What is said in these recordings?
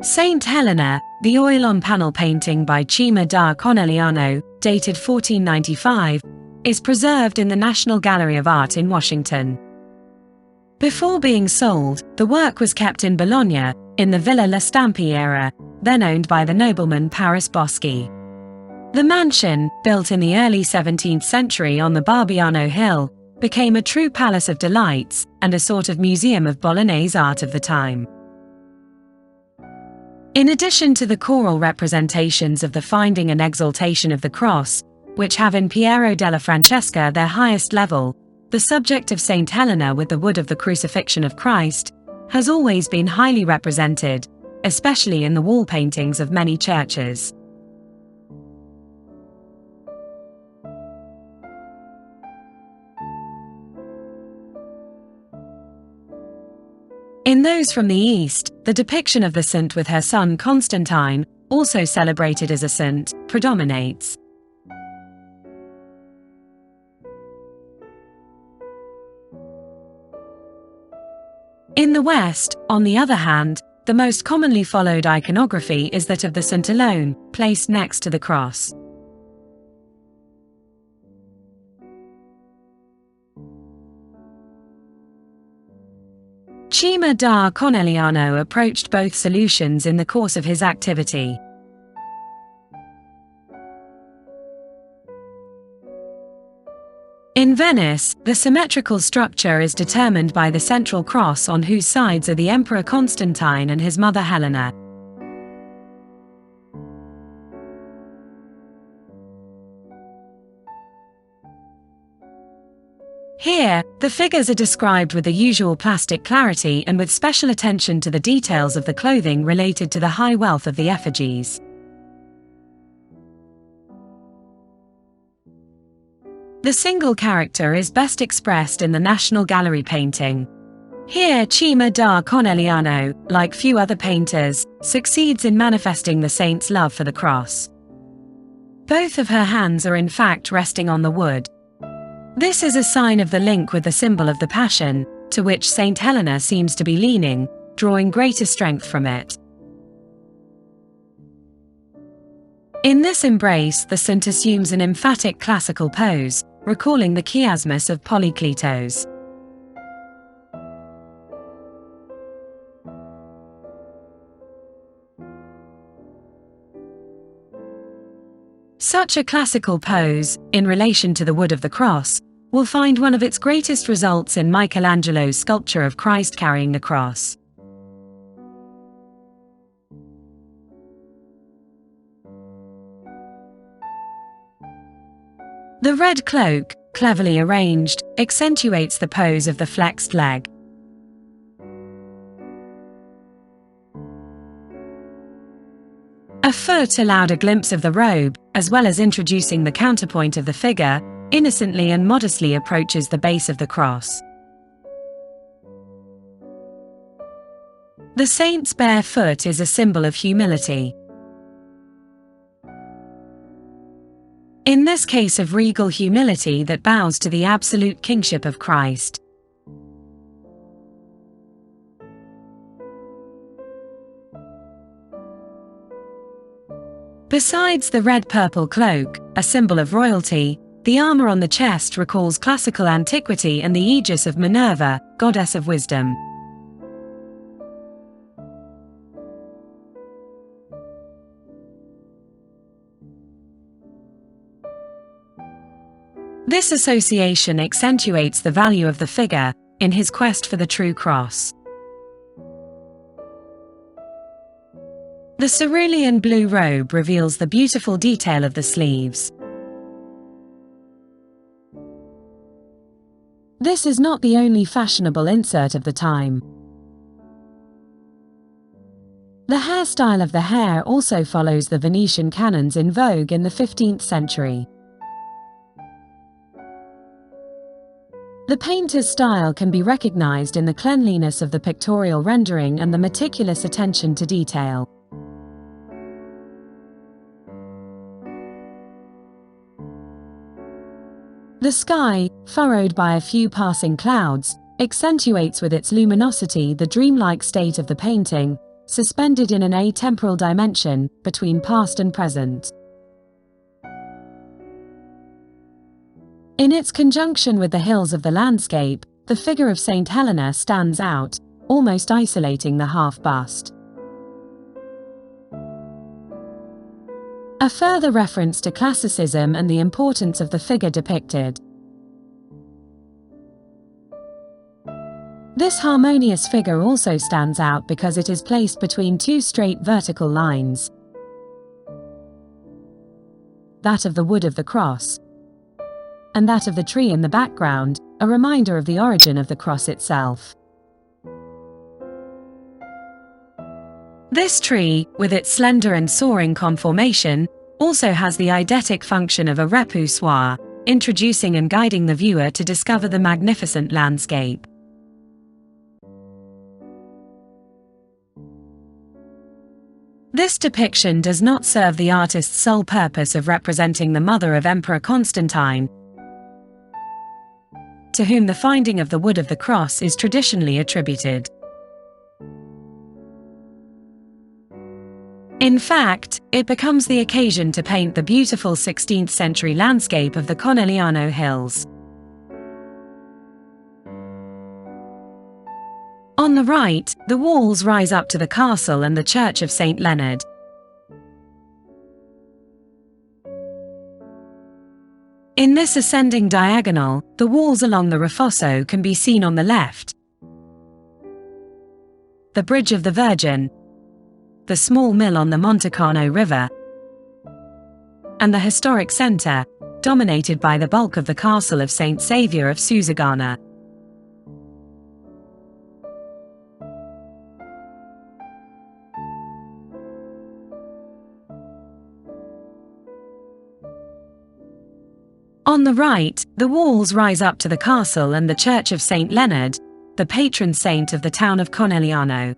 St Helena, the oil-on-panel painting by Cima da Conegliano, dated 1495, is preserved in the National Gallery of Art in Washington. Before being sold, the work was kept in Bologna, in the Villa La Stampi era, then owned by the nobleman Paris Boschi. The mansion, built in the early 17th century on the Barbiano Hill, became a true palace of delights and a sort of museum of Bolognese art of the time. In addition to the choral representations of the finding and exaltation of the cross, which have in Piero della Francesca their highest level, the subject of St Helena with the wood of the crucifixion of Christ has always been highly represented, especially in the wall paintings of many churches. In those from the East, the depiction of the saint with her son Constantine, also celebrated as a saint, predominates. In the West, on the other hand, the most commonly followed iconography is that of the saint alone, placed next to the cross. Cima da Conegliano approached both solutions in the course of his activity. In Venice, the symmetrical structure is determined by the central cross on whose sides are the Emperor Constantine and his mother Helena. Here, the figures are described with the usual plastic clarity and with special attention to the details of the clothing related to the high wealth of the effigies. The single character is best expressed in the National Gallery painting. Here Cima da Conegliano, like few other painters, succeeds in manifesting the saint's love for the cross. Both of her hands are in fact resting on the wood. This is a sign of the link with the symbol of the Passion, to which St Helena seems to be leaning, drawing greater strength from it. In this embrace, the saint assumes an emphatic classical pose, recalling the chiasm of Polyclitus. Such a classical pose, in relation to the wood of the cross, will find one of its greatest results in Michelangelo's sculpture of Christ carrying the cross. The red cloak, cleverly arranged, accentuates the pose of the flexed leg. A foot allowed a glimpse of the robe, as well as introducing the counterpoint of the figure, innocently and modestly approaches the base of the cross. The saint's bare foot is a symbol of humility. In this case of regal humility that bows to the absolute kingship of Christ. Besides the red-purple cloak, a symbol of royalty, the armor on the chest recalls classical antiquity and the aegis of Minerva, goddess of wisdom. This association accentuates the value of the figure in his quest for the true cross. The cerulean blue robe reveals the beautiful detail of the sleeves. This is not the only fashionable insert of the time. The hairstyle of the hair also follows the Venetian canons in vogue in the 15th century. The painter's style can be recognized in the cleanliness of the pictorial rendering and the meticulous attention to detail. The sky, furrowed by a few passing clouds, accentuates with its luminosity the dreamlike state of the painting, suspended in an atemporal dimension between past and present. In its conjunction with the hills of the landscape, the figure of St Helena stands out, almost isolating the half-bust. A further reference to classicism and the importance of the figure depicted. This harmonious figure also stands out because it is placed between two straight vertical lines, that of the wood of the cross, and that of the tree in the background, a reminder of the origin of the cross itself. This tree, with its slender and soaring conformation, also has the eidetic function of a repoussoir, introducing and guiding the viewer to discover the magnificent landscape. This depiction does not serve the artist's sole purpose of representing the mother of Emperor Constantine, to whom the finding of the wood of the cross is traditionally attributed. In fact, it becomes the occasion to paint the beautiful 16th-century landscape of the Conegliano Hills. On the right, the walls rise up to the castle and the church of St Leonard. In this ascending diagonal, the walls along the Refosso can be seen on the left, the Bridge of the Virgin, the small mill on the Montecano River, and the historic centre, dominated by the bulk of the castle of St Saviour of Susegana. On the right, the walls rise up to the castle and the church of St Leonard, the patron saint of the town of Conegliano.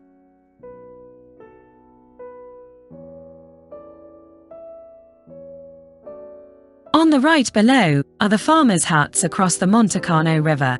On the right below are the farmers' huts across the Montecano River.